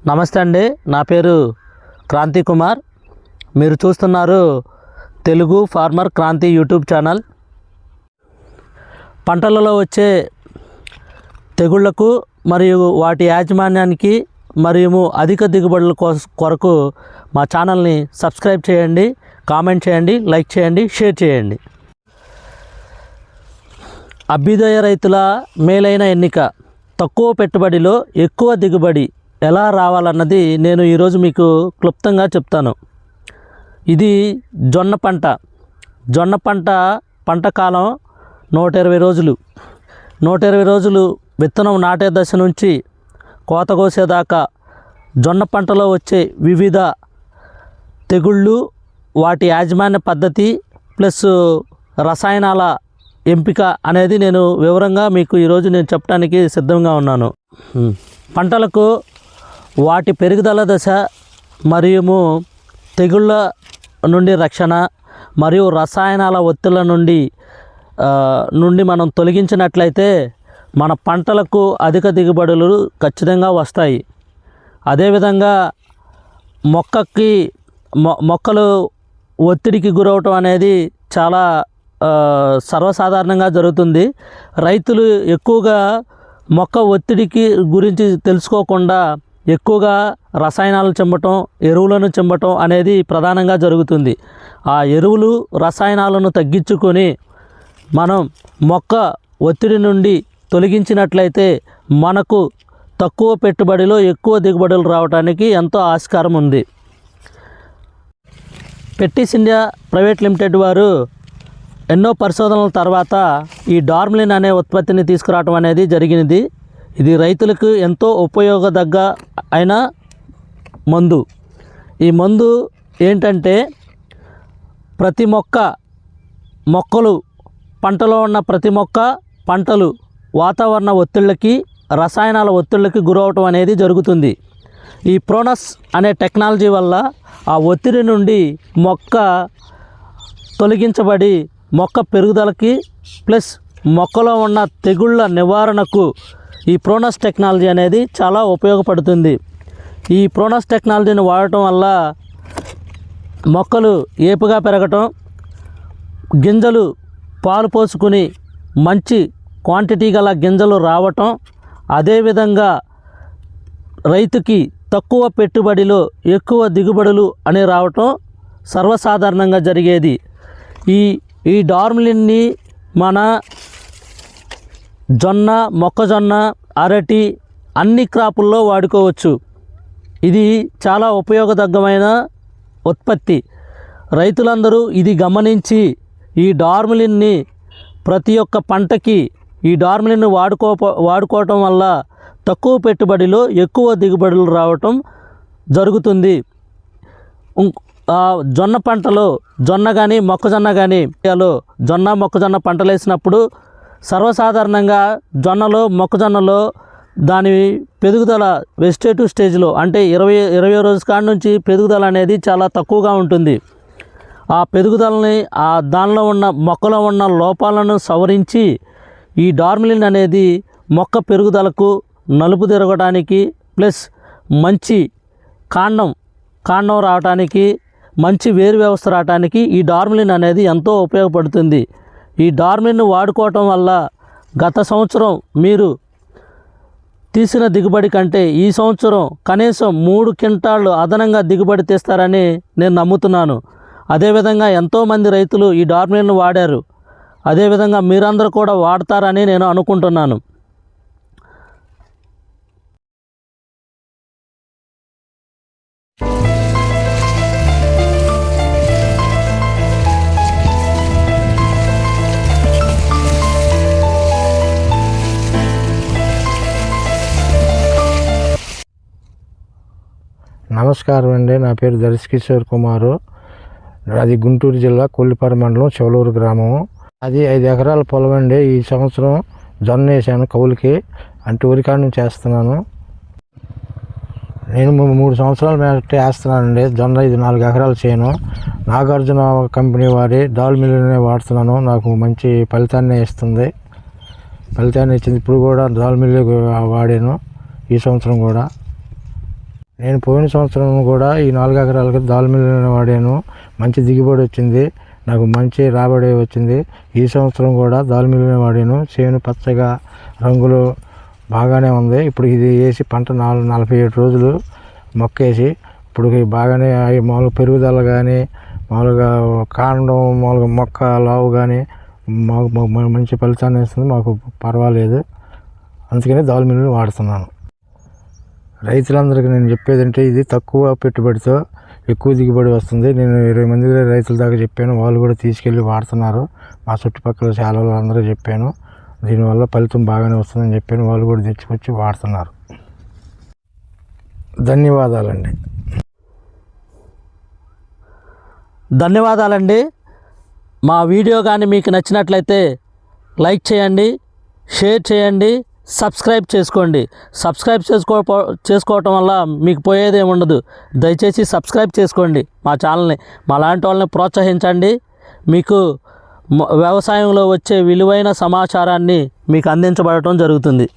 నమస్తే అండి, నా పేరు క్రాంతి కుమార్. మీరు చూస్తున్నారు Telugu farmer Kranthi YouTube channel. పంటలలో వచ్చే తెగుళ్లకు మరియు వాటి యాజమాన్యానికి మరియు అధిక దిగుబడుల కొరకు మా ఛానల్ని సబ్స్క్రైబ్ చేయండి, కామెంట్ చేయండి, లైక్ చేయండి, షేర్ చేయండి. అభ్యుదయ రైతుల మేలైన ఎన్నిక, తక్కువ పెట్టుబడిలో ఎక్కువ దిగుబడి ఎలా రావాలన్నది నేను ఈరోజు మీకు క్లుప్తంగా చెప్తాను. ఇది జొన్న పంట కాలం 120 రోజులు. 120 రోజులు విత్తనం నాటే దశ నుంచి కోత కోసేదాకా జొన్న పంటలో వచ్చే వివిధ తెగుళ్ళు, వాటి యాజమాన్య పద్ధతి ప్లస్ రసాయనాల ఎంపిక అనేది నేను వివరంగా మీకు ఈరోజు నేను చెప్పడానికి సిద్ధంగా ఉన్నాను. పంటలకు వాటి పెరుగుదల దశ మరియు తెగుళ్ళ నుండి రక్షణ మరియు రసాయనాల ఒత్తిళ్ల నుండి మనం తొలగించినట్లయితే మన పంటలకు అధిక దిగుబడులు ఖచ్చితంగా వస్తాయి. అదేవిధంగా మొక్కలు ఒత్తిడికి గురవటం అనేది చాలా సర్వసాధారణంగా జరుగుతుంది. రైతులు ఎక్కువగా మొక్క ఒత్తిడికి గురించి తెలుసుకోకుండా ఎక్కువగా రసాయనాలు చెమ్మటం, ఎరువులను చెమ్మటం అనేది ప్రధానంగా జరుగుతుంది. ఆ ఎరువులు, రసాయనాలను తగ్గించుకొని మనం మొక్క ఒత్తిడి నుండి తొలగించినట్లయితే మనకు తక్కువ పెట్టుబడిలో ఎక్కువ దిగుబడులు రావడానికి ఎంతో ఆస్కారం ఉంది. పెట్టిస్ ఇండియా ప్రైవేట్ లిమిటెడ్ వారు ఎన్నో పరిశోధనల తర్వాత ఈ డార్మిలిన్ అనే ఉత్పత్తిని తీసుకురావడం అనేది జరిగినది. ఇది రైతులకు ఎంతో ఉపయోగదగ్గ అయిన మందు. ఈ మందు ఏంటంటే ప్రతి మొక్కలు పంటలో ఉన్న ప్రతి పంటలు వాతావరణ ఒత్తిళ్ళకి, రసాయనాల ఒత్తిళ్ళకి గురవటం అనేది జరుగుతుంది. ఈ ప్రోనస్ అనే టెక్నాలజీ వల్ల ఆ ఒత్తిడి నుండి మొక్క తొలగించబడి మొక్క పెరుగుదలకి ప్లస్ మొక్కలో ఉన్న తెగుళ్ళ నివారణకు ఈ ప్రోనస్ టెక్నాలజీ అనేది చాలా ఉపయోగపడుతుంది. ఈ ప్రోనస్ టెక్నాలజీని వాడటం వల్ల మొక్కలు ఏపుగా పెరగటం, గింజలు పాలు పోసుకుని మంచి క్వాంటిటీ గల గింజలు రావటం, అదేవిధంగా రైతుకి తక్కువ పెట్టుబడిలో ఎక్కువ దిగుబడులు అని రావటం సర్వసాధారణంగా జరిగేది. ఈ డార్మిలిన్ని మన జొన్న, మొక్కజొన్న, అరటి అన్ని క్రాపుల్లో వాడుకోవచ్చు. ఇది చాలా ఉపయోగదగ్గమైన ఉత్పత్తి. రైతులందరూ ఇది గమనించి ఈ డార్మిలిన్ని ప్రతి ఒక్క పంటకి ఈ డార్మిలిన్ని వాడుకోవటం వల్ల తక్కువ పెట్టుబడిలో ఎక్కువ దిగుబడులు రావటం జరుగుతుంది. జొన్న పంటలో జొన్న కానీ మొక్కజొన్న కానీ జొన్న మొక్కజొన్న పంటలు వేసినప్పుడు సర్వసాధారణంగా మొక్కజొన్నలో దాని పెరుగుదల వెజిటేటివ్ స్టేజ్లో అంటే 20 రోజు కాడ నుంచి పెరుగుదల అనేది చాలా తక్కువగా ఉంటుంది. ఆ పెరుగుదలని దానిలో ఉన్న మొక్కలో ఉన్న లోపాలను సవరించి ఈ డార్మిలిన్ అనేది మొక్క పెరుగుదలకు, నలుపు తిరగడానికి ప్లస్ మంచి కాండం రావడానికి, మంచి వేరు వ్యవస్థ రావడానికి ఈ డార్మిలిన్ అనేది ఎంతో ఉపయోగపడుతుంది. ఈ డార్మిలిన్ వాడుకోవటం వల్ల గత సంవత్సరం మీరు తీసిన దిగుబడి కంటే ఈ సంవత్సరం కనీసం 3 క్వింటాళ్ళు అదనంగా దిగుబడి తీస్తారని నేను నమ్ముతున్నాను. అదేవిధంగా ఎంతోమంది రైతులు ఈ డార్మిలిన్ వాడారు. అదేవిధంగా మీరందరూ కూడా వాడతారని నేను అనుకుంటున్నాను. నమస్కారం అండి, నా పేరు దర్శకిషోర్ కుమారు. అది గుంటూరు జిల్లా కొల్లిపర మండలం చెవలూరు గ్రామం. అది 5 ఎకరాల పొలం అండి. ఈ సంవత్సరం జొన్న వేసాను కౌలుకి, అంటే వరికాడ నుంచి వేస్తున్నాను. నేను 3 సంవత్సరాల మేరటి వేస్తున్నానండి జొన్న. ఇది 4 ఎకరాల చేను. నాగార్జున కంపెనీ వారి డార్మిలిన్ వాడుతున్నాను. నాకు మంచి ఫలితాన్ని ఇస్తుంది. ఫలితాన్ని ఇచ్చింది. ఇప్పుడు కూడా డార్మిలిన్ వాడాను ఈ సంవత్సరం కూడా. నేను పోయిన సంవత్సరం కూడా ఈ 4 ఎకరాలకు దాల్మిల్లిని వాడాను. మంచి దిగుబడి వచ్చింది, నాకు మంచి రాబడి వచ్చింది. ఈ సంవత్సరం కూడా దాల్మిల్లిని వాడాను. చేను పచ్చగా రంగులు బాగానే ఉంది. ఇప్పుడు ఇది వేసి పంట 47 రోజులు మొక్క వేసి ఇప్పుడు బాగానే మామూలుగా పెరుగుదల కానీ మామూలుగా కాండం మామూలుగా మొక్క లావు కానీ మంచి ఫలితాన్ని ఇస్తుంది. మాకు పర్వాలేదు, అందుకని దాల్మిల్లిని వాడుతున్నాను. రైతులందరికీ నేను చెప్పేదంటే ఇది తక్కువ పెట్టుబడితో ఎక్కువ దిగుబడి వస్తుంది. నేను 20 మంది రైతుల దాకా చెప్పాను, వాళ్ళు కూడా తీసుకెళ్ళి వాడుతున్నారు. మా చుట్టుపక్కల చాలా వాళ్ళందరూ చెప్పాను, దీనివల్ల ఫలితం బాగానే వస్తుందని చెప్పాను. వాళ్ళు కూడా తెచ్చుకొచ్చి వాడుతున్నారు. ధన్యవాదాలండి. ధన్యవాదాలండి. మా వీడియో కానీ మీకు నచ్చినట్లయితే లైక్ చేయండి, షేర్ చేయండి, సబ్స్క్రైబ్ చేసుకోండి. సబ్స్క్రైబ్ చేసుకోవటం వల్ల మీకు పోయేదేమి ఉండదు. దయచేసి సబ్స్క్రైబ్ చేసుకోండి మా ఛానల్ని. మా లాంటి వాళ్ళని ప్రోత్సహించండి. మీకు వ్యవసాయంలో వచ్చే విలువైన సమాచారాన్ని మీకు అందించబడటం జరుగుతుంది.